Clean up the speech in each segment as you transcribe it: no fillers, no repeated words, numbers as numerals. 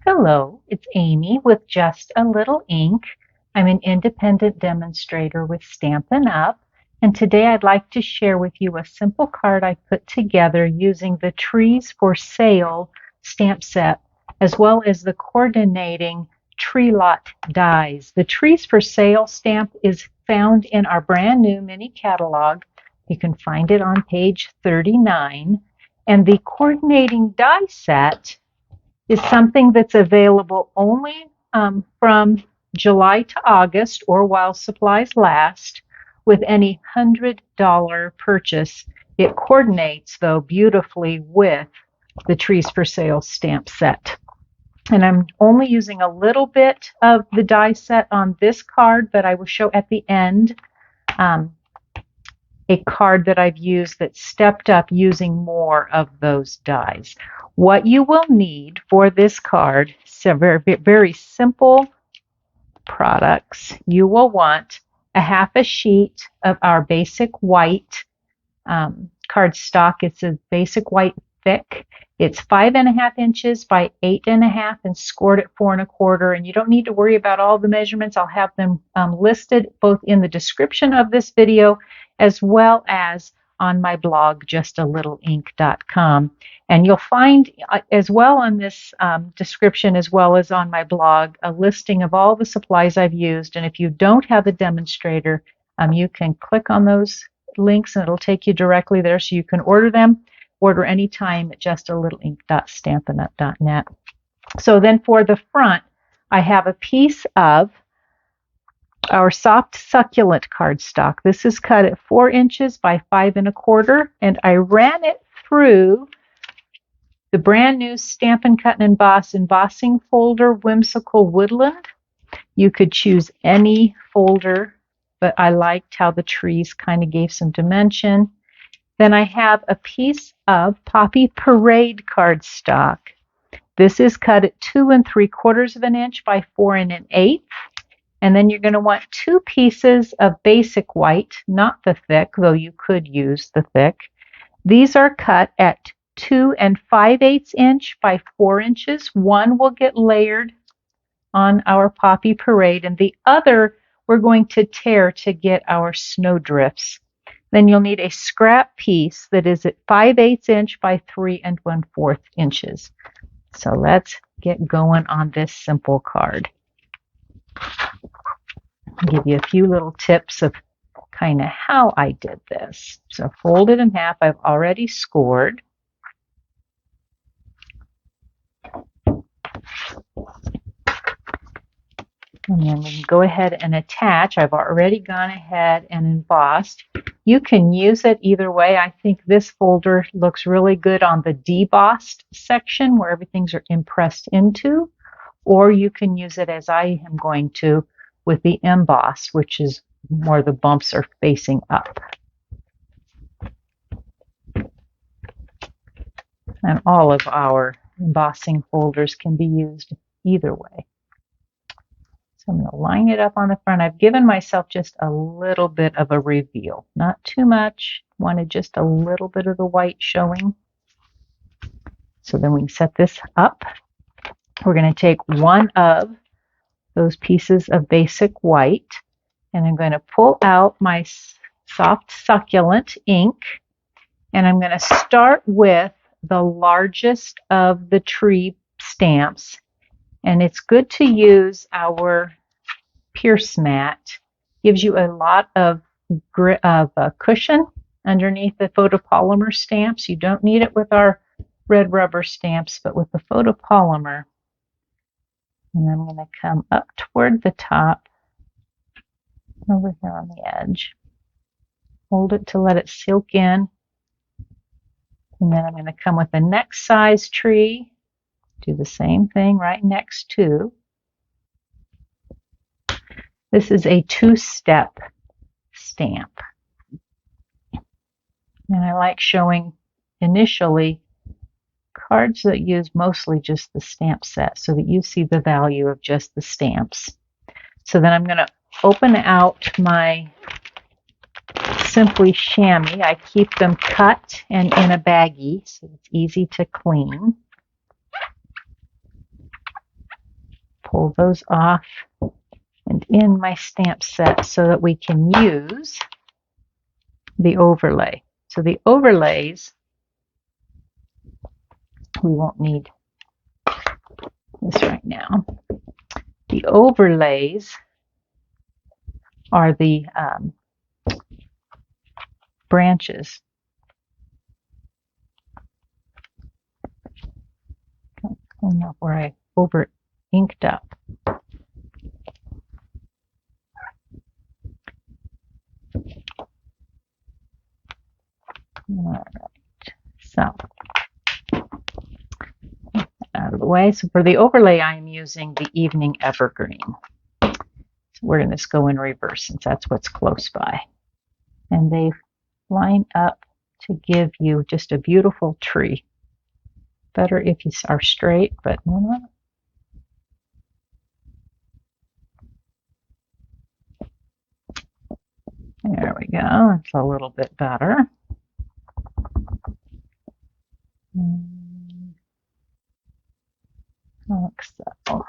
Hello, it's Amy with Just a Little Ink. I'm an independent demonstrator with Stampin' Up, and today I'd like to share with you a simple card I put together using the Trees for Sale stamp set, as well as the coordinating tree lot dies. The Trees for Sale stamp is found in our brand new mini catalog. You can find it on page 39, and the coordinating die set is something that's available only from July to August or while supplies last with any $100 purchase. It coordinates, though, beautifully with the Trees for Sale stamp set. And I'm only using a little bit of the die set on this card, but I will show at the end a card that I've used that stepped up using more of those dies. What you will need for this card, some very simple products. You will want a half a sheet of our basic white cardstock. It's a basic white thick. It's 5.5 inches by 8.5 and scored at 4 1/4. And you don't need to worry about all the measurements. I'll have them listed both in the description of this video as well as on my blog, justalittleink.com. And you'll find as well on this description as well as on my blog a listing of all the supplies I've used. And if you don't have a demonstrator, you can click on those links and it'll take you directly there so you can order them. Order anytime at justalittleink.stampinup.net. So then for the front, I have a piece of our soft succulent cardstock. This is cut at 4 inches by 5 1/4, and I ran it through the brand new Stampin' Cut and Emboss embossing folder, Whimsical Woodland. You could choose any folder, but I liked how the trees kind of gave some dimension. Then I have a piece of Poppy Parade cardstock. This is cut at 2 3/4 inch by 4 1/8. And then you're going to want 2 pieces of basic white, not the thick, though you could use the thick. These are cut at 2 5/8 inch by 4 inches. One will get layered on our Poppy Parade, and the other we're going to tear to get our snowdrifts. Then you'll need a scrap piece that is at 5/8 inch by 3 1/4 inches. So let's get going on this simple card. I'll give you a few little tips of kind of how I did this. So fold it in half. I've already scored. And then we can go ahead and attach. I've already gone ahead and embossed. You can use it either way. I think this folder looks really good on the debossed section where everything's impressed into, or you can use it as I am going to with the embossed, which is more the bumps are facing up. And all of our embossing folders can be used either way. So I'm going to line it up on the front. I've given myself just a little bit of a reveal, not too much. Wanted just a little bit of the white showing. So then we can set this up. We're going to take one of those pieces of basic white, and I'm going to pull out my soft succulent ink, and I'm going to start with the largest of the tree stamps. And it's good to use our Pierce mat. Gives you a lot of cushion underneath the photopolymer stamps. You don't need it with our red rubber stamps, but with the photopolymer. And I'm going to come up toward the top, over here on the edge. Hold it to let it silk in. And then I'm going to come with the next size tree. Do the same thing right next to. This is a 2-step stamp. And I like showing initially cards that use mostly just the stamp set so that you see the value of just the stamps. So then I'm going to open out my Simply Chamois. I keep them cut and in a baggie so it's easy to clean. pull those off and in my stamp set so that we can use the overlay. So the overlays, we won't need this right now. The overlays are the branches. Clean up where I over inked up. All right, so out of the way. So for the overlay, I am using the Evening Evergreen. So we're going to just go in reverse since that's what's close by. And they line up to give you just a beautiful tree. Better if you are straight, but you know. There we go. It's a little bit better. Like so.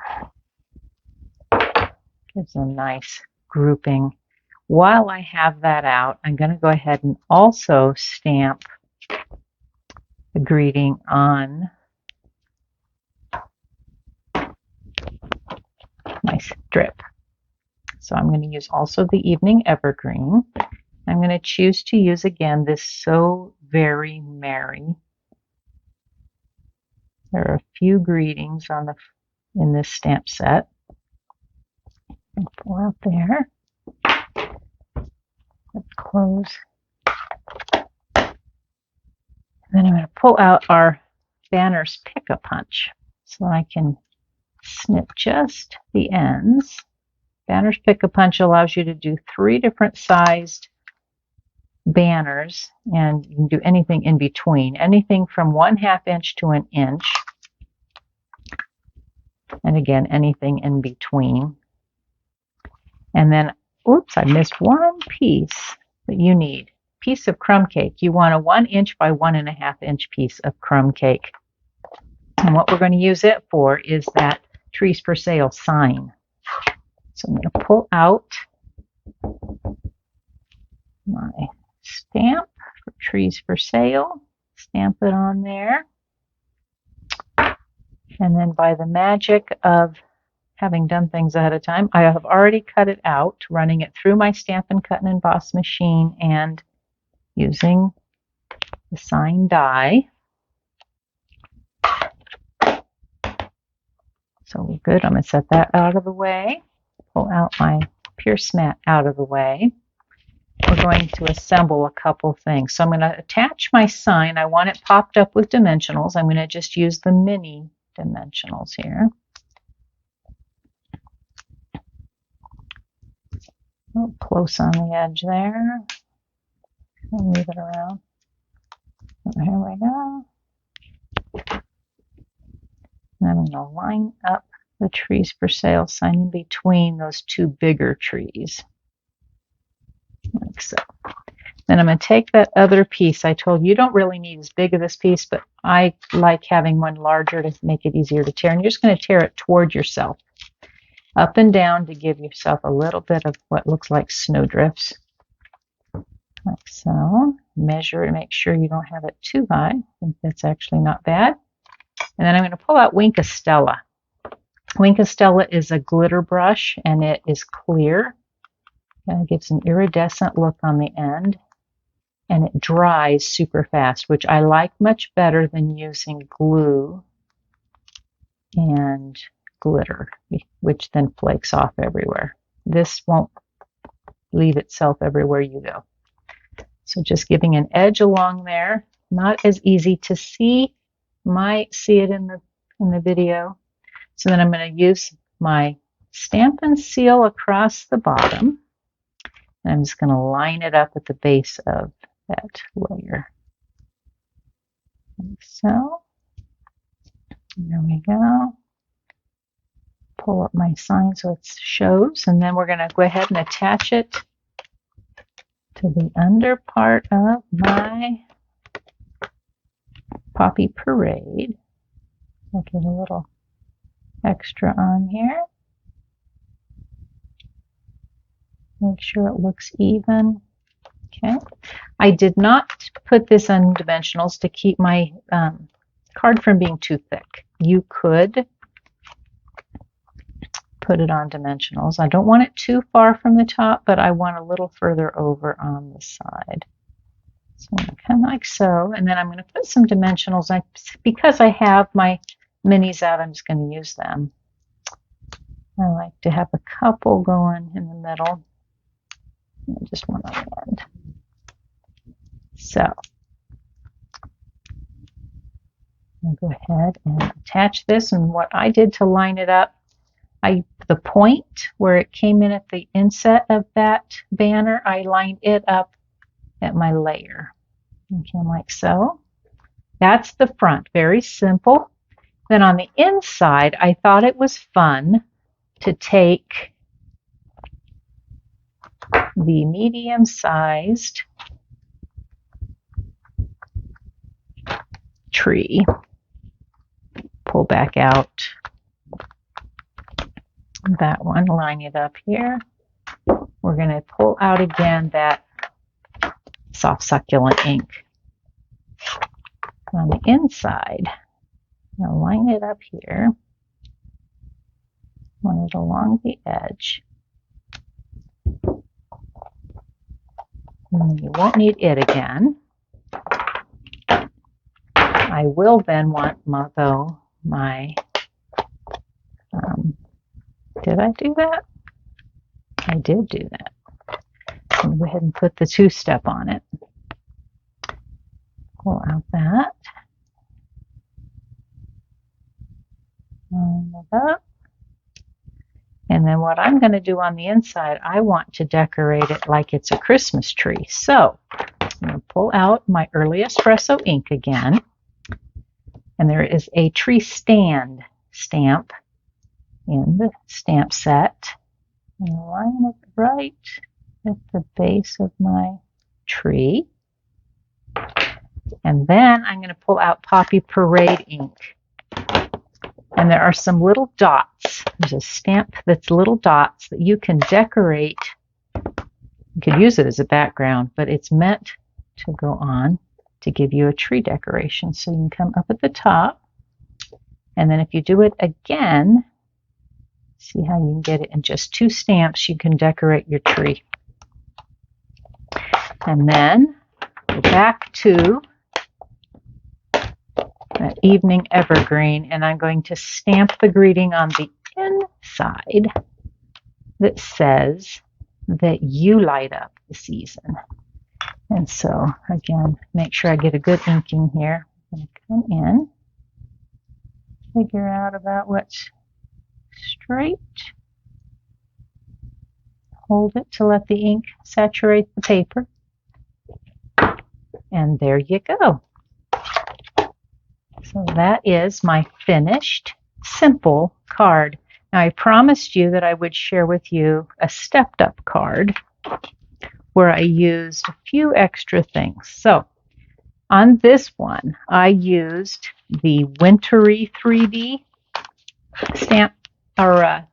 Gives a nice grouping. While I have that out, I'm going to go ahead and also stamp the greeting on my strip. So I'm going to use also the Evening Evergreen. I'm going to choose to use again this So Very Merry. There are a few greetings on the in this stamp set. I'll pull out there. Let's close. Then I'm going to pull out our Banner's Pick-a-Punch so I can snip just the ends. Banner's Pick-a-Punch allows you to do 3 different sized banners, and you can do anything in between, anything from 1/2 inch to 1 inch, and again anything in between. And then, oops, I missed one piece that you need. Piece of crumb cake. You want a 1 inch by 1.5 inch piece of crumb cake. And what we're going to use it for is that Trees for Sale sign. So I'm going to pull out my stamp for Trees for Sale, stamp it on there, and then by the magic of having done things ahead of time, I have already cut it out, running it through my Stampin' Cut and Emboss machine and using the sign die. So we're good. I'm going to set that out of the way, pull out my Pierce mat out of the way. We're going to assemble a couple things. So I'm going to attach my sign. I want it popped up with dimensionals. I'm going to just use the mini dimensionals here. Oh, close on the edge there. I'll move it around. Here we go. And I'm going to line up the Trees for Sale sign in between those 2 bigger trees. Like so. Then I'm going to take that other piece. I told you you don't really need as big of this piece, but I like having one larger to make it easier to tear. And you're just going to tear it toward yourself, up and down, to give yourself a little bit of what looks like snowdrifts. Like so. Measure it, make sure you don't have it too high. I think that's actually not bad. And then I'm going to pull out Wink of Stella. Wink of Stella is a glitter brush, and it is clear. It gives an iridescent look on the end, and it dries super fast, which I like much better than using glue and glitter, which then flakes off everywhere. This won't leave itself everywhere you go. So just giving an edge along there, not as easy to see. Might see it in the video. So then I'm going to use my Stampin' Seal across the bottom. And I'm just going to line it up at the base of that layer. Like so. There we go. Pull up my sign so it shows, and then we're going to go ahead and attach it to the under part of my Poppy Parade. I'll give a little extra on here. Make sure it looks even. Okay. I did not put this on dimensionals to keep my card from being too thick. You could put it on dimensionals. I don't want it too far from the top, but I want a little further over on the side. So I'm going to come like so, and then I'm going to put some dimensionals. Because I have my minis out, I'm just going to use them. I like to have a couple going in the middle, and just one on the end. So I'll go ahead and attach this, and what I did to line it up, the point where it came in at the inset of that banner, I lined it up at my layer. Okay, like so. That's the front, very simple. Then on the inside, I thought it was fun to take the medium-sized tree, pull back out that one, line it up here. We're going to pull out again that soft succulent ink. On the inside, I'll line it up here, run it along the edge. And you won't need it again. I will then want, did I do that? I did do that. I'm going to go ahead and put the two-step on it. Pull out that. Line it up. And then what I'm going to do on the inside, I want to decorate it like it's a Christmas tree. So I'm going to pull out my early espresso ink again. And there is a tree stand stamp in the stamp set. And line it right at the base of my tree. And then I'm going to pull out Poppy Parade ink. And there are some little dots. There's a stamp that's little dots that you can decorate. You could use it as a background, but it's meant to go on to give you a tree decoration. So you can come up at the top. And then if you do it again, see how you can get it in just two stamps, you can decorate your tree. And then go back to that evening evergreen, and I'm going to stamp the greeting on the inside that says that you light up the season. And so again, make sure I get a good inking here. I'm going to come in, figure out about what's straight, hold it to let the ink saturate the paper, and there you go. So that is my finished, simple card. Now I promised you that I would share with you a stepped up card where I used a few extra things. So on this one, I used the Wintry 3D stamp or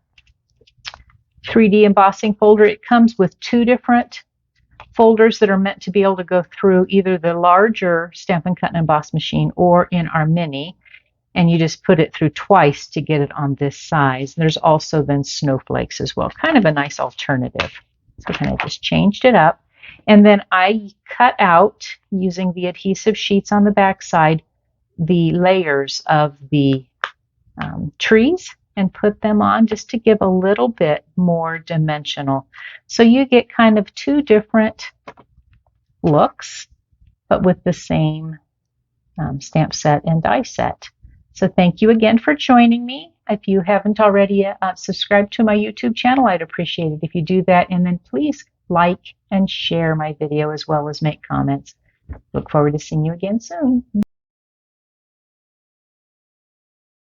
3D embossing folder. It comes with two different folders that are meant to be able to go through either the larger Stampin' Cut and Emboss machine or in our mini, and you just put it through twice to get it on this size. There's also then snowflakes as well, kind of a nice alternative. So kind of just changed it up. And then I cut out, using the adhesive sheets on the back side, the layers of the trees and put them on just to give a little bit more dimensional. So you get kind of two different looks, but with the same stamp set and die set. So thank you again for joining me. If you haven't already subscribed to my YouTube channel, I'd appreciate it if you do that. And then please like and share my video as well as make comments. Look forward to seeing you again soon.